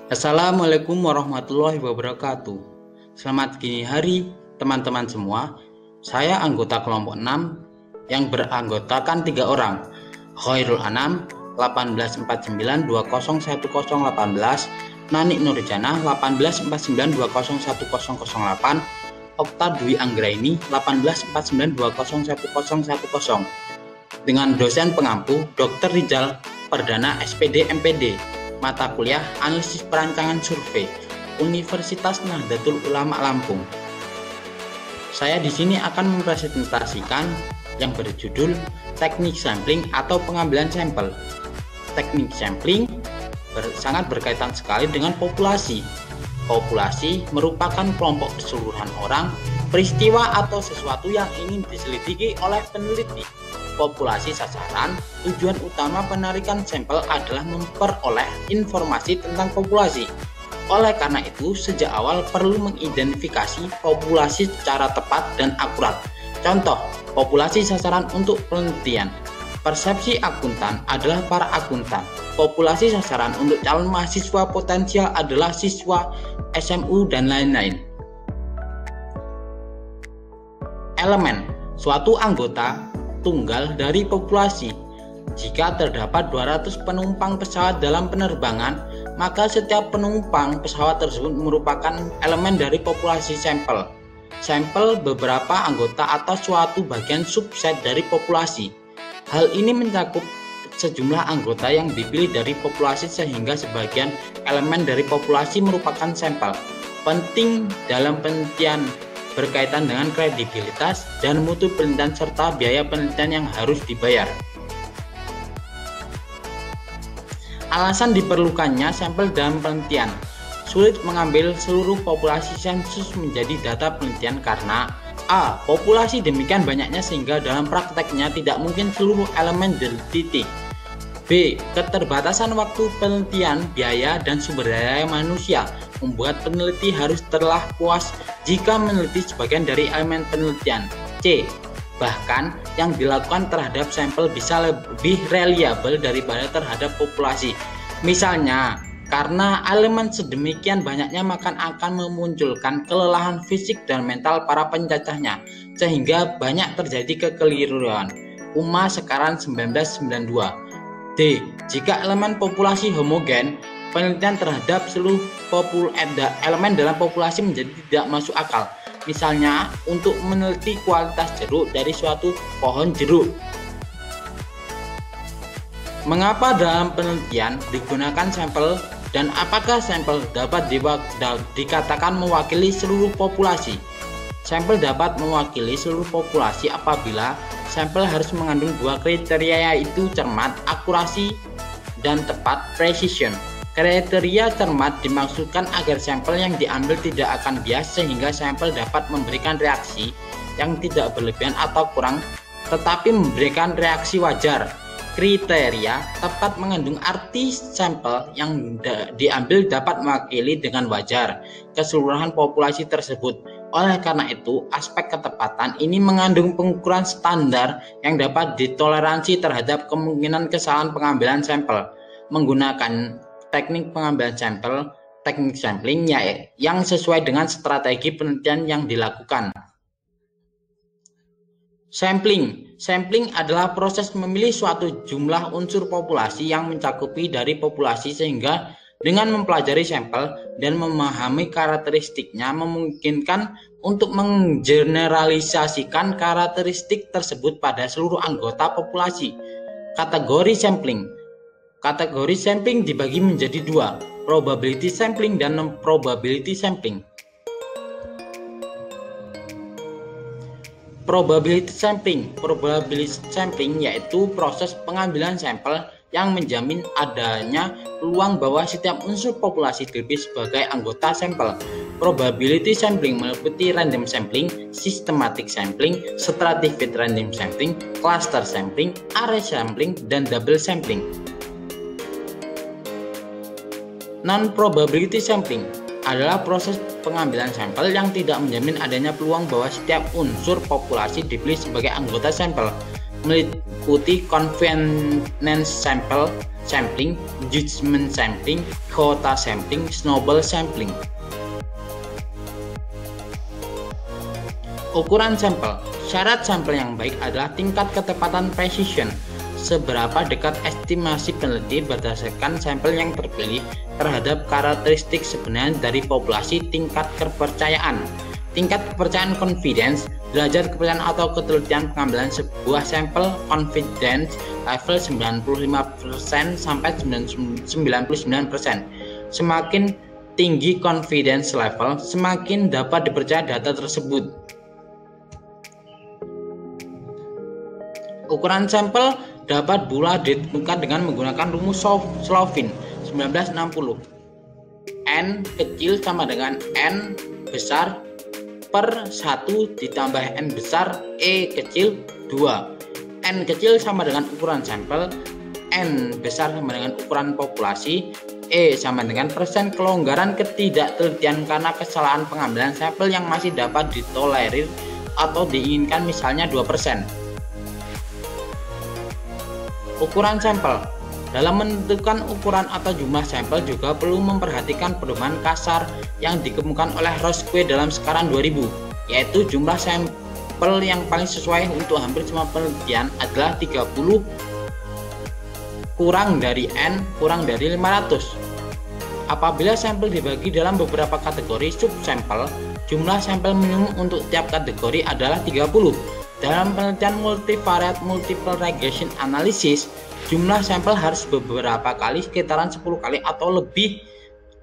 Assalamualaikum warahmatullahi wabarakatuh. Selamat pagi hari teman-teman semua. Saya anggota kelompok 6 yang beranggotakan 3 orang. Khairul Anam 1849201018, Nanik Nurjana 1849201008, Okta Dwi Anggraini 1849201010, dengan dosen pengampu Dr. Rizal Perdana SPD MPD, mata kuliah Analisis Perancangan Survei, Universitas Nahdlatul Ulama Lampung. Saya di sini akan mempresentasikan yang berjudul teknik sampling atau pengambilan sampel. Teknik sampling sangat berkaitan sekali dengan populasi. Populasi merupakan kelompok keseluruhan orang, peristiwa atau sesuatu yang ingin diselidiki oleh peneliti. Populasi sasaran, tujuan utama penarikan sampel adalah memperoleh informasi tentang populasi. Oleh karena itu, sejak awal perlu mengidentifikasi populasi secara tepat dan akurat. Contoh, populasi sasaran untuk penelitian. Persepsi akuntan adalah para akuntan. Populasi sasaran untuk calon mahasiswa potensial adalah siswa SMU dan lain-lain. Elemen suatu anggota tunggal dari populasi. Jika terdapat 200 penumpang pesawat dalam penerbangan, maka setiap penumpang pesawat tersebut merupakan elemen dari populasi sampel. Sampel beberapa anggota atau suatu bagian subset dari populasi. Hal ini mencakup sejumlah anggota yang dipilih dari populasi sehingga sebagian elemen dari populasi merupakan sampel. Penting dalam penelitian berkaitan dengan kredibilitas dan mutu penelitian serta biaya penelitian yang harus dibayar. Alasan diperlukannya sampel dalam penelitian. Sulit mengambil seluruh populasi sensus menjadi data penelitian karena A. Populasi demikian banyaknya sehingga dalam prakteknya tidak mungkin seluruh elemen diteliti. B. Keterbatasan waktu penelitian, biaya, dan sumber daya manusia membuat peneliti harus telah puas jika meneliti sebagian dari elemen penelitian. C. Bahkan yang dilakukan terhadap sampel bisa lebih reliabel daripada terhadap populasi. Misalnya, karena elemen sedemikian banyaknya maka akan memunculkan kelelahan fisik dan mental para pencacahnya, sehingga banyak terjadi kekeliruan. UMA Sekaran 1992. D. Jika elemen populasi homogen, penelitian terhadap seluruh elemen dalam populasi menjadi tidak masuk akal. Misalnya, untuk meneliti kualitas jeruk dari suatu pohon jeruk. Mengapa dalam penelitian digunakan sampel dan apakah sampel dapat dikatakan mewakili seluruh populasi? Sampel dapat mewakili seluruh populasi apabila sampel harus mengandung dua kriteria, yaitu cermat, akurasi, dan tepat, precision. Kriteria cermat dimaksudkan agar sampel yang diambil tidak akan bias sehingga sampel dapat memberikan reaksi yang tidak berlebihan atau kurang tetapi memberikan reaksi wajar. Kriteria tepat mengandung arti sampel yang diambil dapat mewakili dengan wajar keseluruhan populasi tersebut. Oleh karena itu, aspek ketepatan ini mengandung pengukuran standar yang dapat ditoleransi terhadap kemungkinan kesalahan pengambilan sampel. Menggunakan teknik pengambilan sampel, teknik sampling yang sesuai dengan strategi penelitian yang dilakukan. Sampling adalah proses memilih suatu jumlah unsur populasi yang mencakupi dari populasi sehingga dengan mempelajari sampel dan memahami karakteristiknya memungkinkan untuk menggeneralisasikan karakteristik tersebut pada seluruh anggota populasi. Kategori sampling dibagi menjadi dua, probability sampling dan non-probability sampling. Probability sampling yaitu proses pengambilan sampel yang menjamin adanya peluang bahwa setiap unsur populasi dipilih sebagai anggota sampel. Probability sampling meliputi random sampling, systematic sampling, stratified random sampling, cluster sampling, array sampling, dan double sampling. Non-probability sampling adalah proses pengambilan sampel yang tidak menjamin adanya peluang bahwa setiap unsur populasi dipilih sebagai anggota sampel. meliputi convenience sampling, judgment sampling, quota sampling, snowball sampling. Ukuran sampel. Syarat sampel yang baik adalah tingkat ketepatan precision. Seberapa dekat estimasi peneliti berdasarkan sampel yang terpilih terhadap karakteristik sebenarnya dari populasi. Tingkat kepercayaan. Tingkat kepercayaan confidence, derajat kepercayaan atau ketelitian pengambilan sebuah sampel confidence level 95% sampai 99%. Semakin tinggi confidence level, semakin dapat dipercaya data tersebut. Ukuran sampel dapat pula ditentukan dengan menggunakan rumus Slovin 1960. N kecil sama dengan N besar per 1 ditambah N besar E kecil 2. N kecil sama dengan ukuran sampel, N besar sama dengan ukuran populasi, E sama dengan persen kelonggaran ketidaktelitian karena kesalahan pengambilan sampel yang masih dapat ditolerir atau diinginkan, misalnya 2%. Ukuran sampel. Dalam menentukan ukuran atau jumlah sampel juga perlu memperhatikan pedoman kasar yang dikemukakan oleh Roscoe dalam skala 2000, yaitu jumlah sampel yang paling sesuai untuk hampir semua penelitian adalah 30 kurang dari N kurang dari 500. Apabila sampel dibagi dalam beberapa kategori subsampel, jumlah sampel minimum untuk tiap kategori adalah 30. Dalam penelitian multivariate multiple regression analysis, jumlah sampel harus beberapa kali, sekitaran 10 kali atau lebih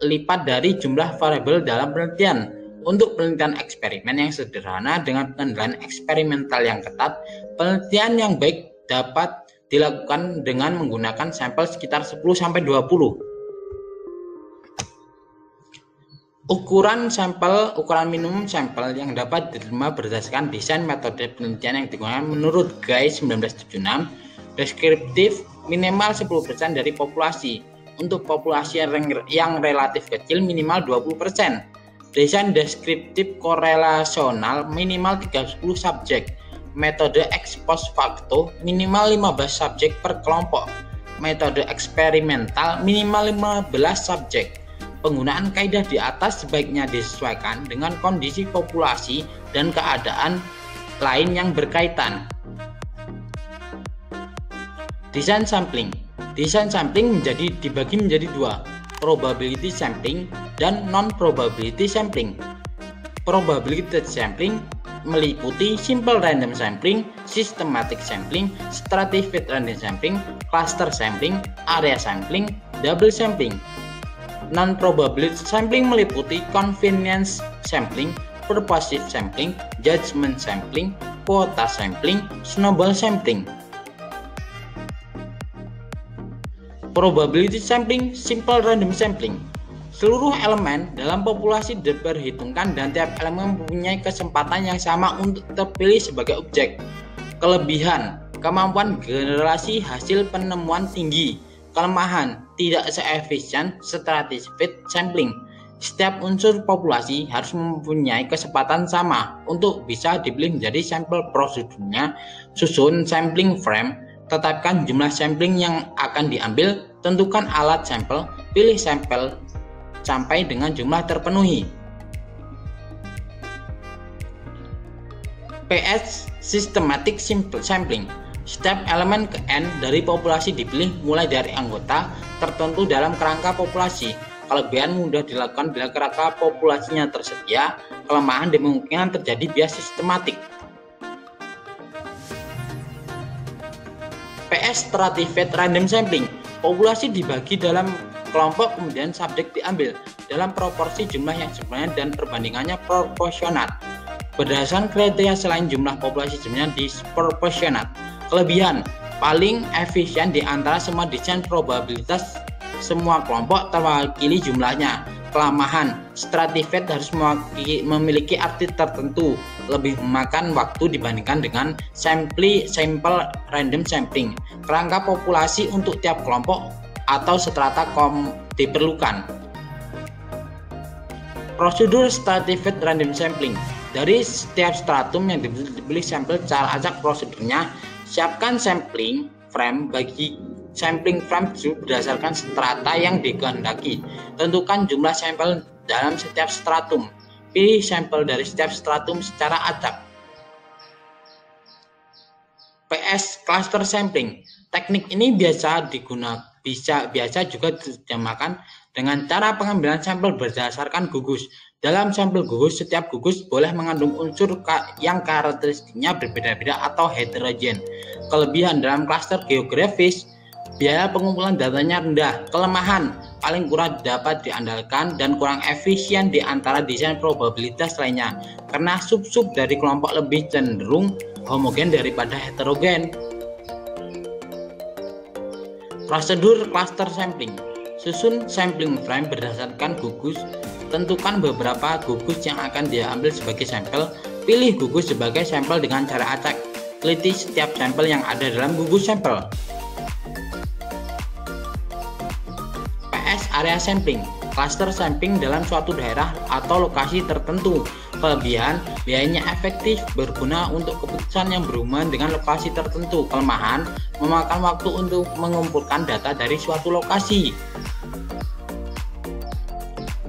lipat dari jumlah variabel dalam penelitian. Untuk penelitian eksperimen yang sederhana dengan penilaian eksperimental yang ketat, penelitian yang baik dapat dilakukan dengan menggunakan sampel sekitar 10-20. Ukuran minimum sampel yang dapat diterima berdasarkan desain metode penelitian yang digunakan menurut Guy 1976, deskriptif minimal 10% dari populasi. Untuk populasi yang relatif kecil minimal 20%. Desain deskriptif korelasional minimal 30 subjek. Metode ex post facto minimal 15 subjek per kelompok. Metode eksperimental minimal 15 subjek. Penggunaan kaidah di atas sebaiknya disesuaikan dengan kondisi populasi dan keadaan lain yang berkaitan. Desain sampling. Desain sampling dibagi menjadi dua, probability sampling dan non-probability sampling. Probability sampling meliputi simple random sampling, systematic sampling, stratified random sampling, cluster sampling, area sampling, double sampling. Non-probability sampling meliputi convenience sampling, purposive sampling, judgment sampling, quota sampling, snowball sampling. Probability sampling, simple random sampling. Seluruh elemen dalam populasi diperhitungkan dan tiap elemen mempunyai kesempatan yang sama untuk terpilih sebagai objek. Kelebihan, kemampuan generasi hasil penemuan tinggi. Kelemahan, tidak seefisien stratified sampling. Setiap unsur populasi harus mempunyai kesempatan sama untuk bisa dipilih menjadi sampel. Prosedurnya, susun sampling frame, tetapkan jumlah sampling yang akan diambil, tentukan alat sampel, pilih sampel sampai dengan jumlah terpenuhi. PS Systematic Sampling. Setiap elemen ke N dari populasi dipilih mulai dari anggota tertentu dalam kerangka populasi. Kelebihan mudah dilakukan bila kerangka populasinya tersedia. Kelemahan dimungkinkan terjadi bias sistematik. PS Stratified Random Sampling. Populasi dibagi dalam kelompok, kemudian subjek diambil dalam proporsi jumlah yang sebenarnya dan perbandingannya proporsional. Berdasarkan kriteria selain jumlah populasi sebenarnya disproporsional. Kelebihan, paling efisien di antara semua desain, probabilitas semua kelompok terwakili jumlahnya. Kelemahan, stratified harus memiliki arti tertentu, lebih memakan waktu dibandingkan dengan simple random sampling. Kerangka populasi untuk tiap kelompok atau strata diperlukan. Prosedur stratified random sampling. Dari setiap stratum yang dipilih sampel secara acak, prosedurnya Siapkan sampling frame. Bagi sampling frame berdasarkan strata yang dikehendaki. Tentukan jumlah sampel dalam setiap stratum. Pilih sampel dari setiap stratum secara acak. PS cluster sampling. Teknik ini biasa juga dinamakan dengan cara pengambilan sampel berdasarkan gugus. Dalam sampel gugus, setiap gugus boleh mengandung unsur yang karakteristiknya berbeda-beda atau heterogen. Kelebihan dalam cluster geografis, biaya pengumpulan datanya rendah. Kelemahan, paling kurang dapat diandalkan dan kurang efisien di antara desain probabilitas lainnya, karena sub-sub dari kelompok lebih cenderung homogen daripada heterogen. Prosedur cluster sampling. Susun sampling frame berdasarkan gugus. Tentukan beberapa gugus yang akan diambil sebagai sampel. Pilih gugus sebagai sampel dengan cara acak. Teliti setiap sampel yang ada dalam gugus sampel. PS area sampling. Cluster sampling dalam suatu daerah atau lokasi tertentu. Kelebihan, biayanya efektif, berguna untuk keputusan yang berhubungan dengan lokasi tertentu. Kelemahan, memakan waktu untuk mengumpulkan data dari suatu lokasi.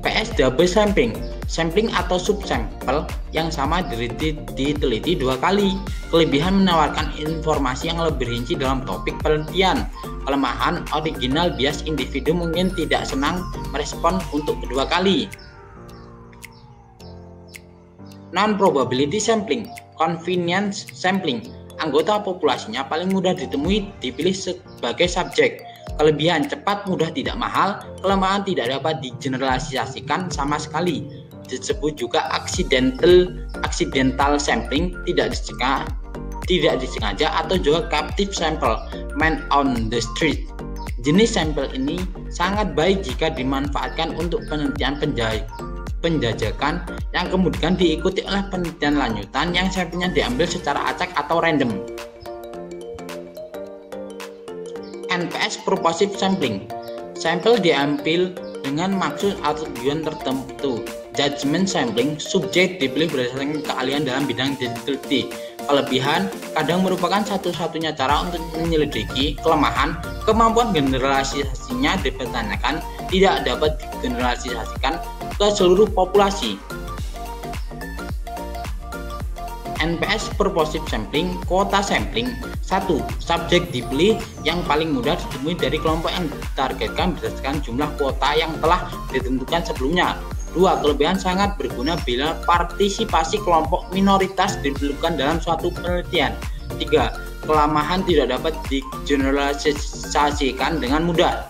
PS double sampling. Sampling atau subsampel yang sama diteliti dua kali. Kelebihan, menawarkan informasi yang lebih rinci dalam topik penelitian. Kelemahan, original bias individu mungkin tidak senang merespon untuk kedua kali. Non-probability sampling. Convenience sampling. Anggota populasinya paling mudah ditemui, dipilih sebagai subjek. Kelebihan, cepat, mudah, tidak mahal. Kelemahan, tidak dapat digeneralisasikan sama sekali. Disebut juga accidental sampling, tidak disengaja atau juga captive sample, man on the street. Jenis sampel ini sangat baik jika dimanfaatkan untuk penelitian penjajakan yang kemudian diikuti oleh penelitian lanjutan yang sampelnya diambil secara acak atau random. NPS purposive sampling. Sampel diambil dengan maksud atau tujuan tertentu. Judgment sampling, subjek dipilih berdasarkan keahlian dalam bidang diteliti. Kelebihan, kadang merupakan satu-satunya cara untuk menyelidiki. Kelemahan, kemampuan generalisasinya dipertanyakan, tidak dapat digeneralisasikan ke seluruh populasi. NPS purposive sampling. Kuota sampling. 1. Subjek dipilih yang paling mudah ditemui dari kelompok yang ditargetkan berdasarkan jumlah kuota yang telah ditentukan sebelumnya. 2. Kelebihan, sangat berguna bila partisipasi kelompok minoritas diperlukan dalam suatu penelitian. 3. Kelemahan, tidak dapat digeneralisasikan dengan mudah.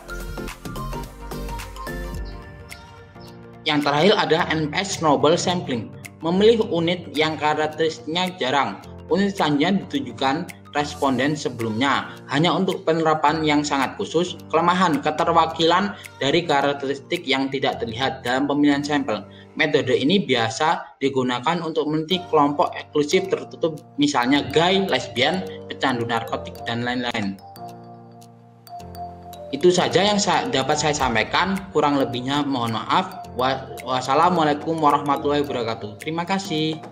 Yang terakhir adalah NPS snowball sampling. Memilih unit yang karakteristiknya jarang. Unit selanjutnya ditujukan responden sebelumnya hanya untuk penerapan yang sangat khusus. Kelemahan, keterwakilan dari karakteristik yang tidak terlihat dalam pemilihan sampel. Metode ini biasa digunakan untuk meneliti kelompok eksklusif tertutup, misalnya gay, lesbian, pecandu narkotik, dan lain-lain. Itu saja yang dapat saya sampaikan, kurang lebihnya mohon maaf. Wassalamualaikum warahmatullahi wabarakatuh. Terima kasih.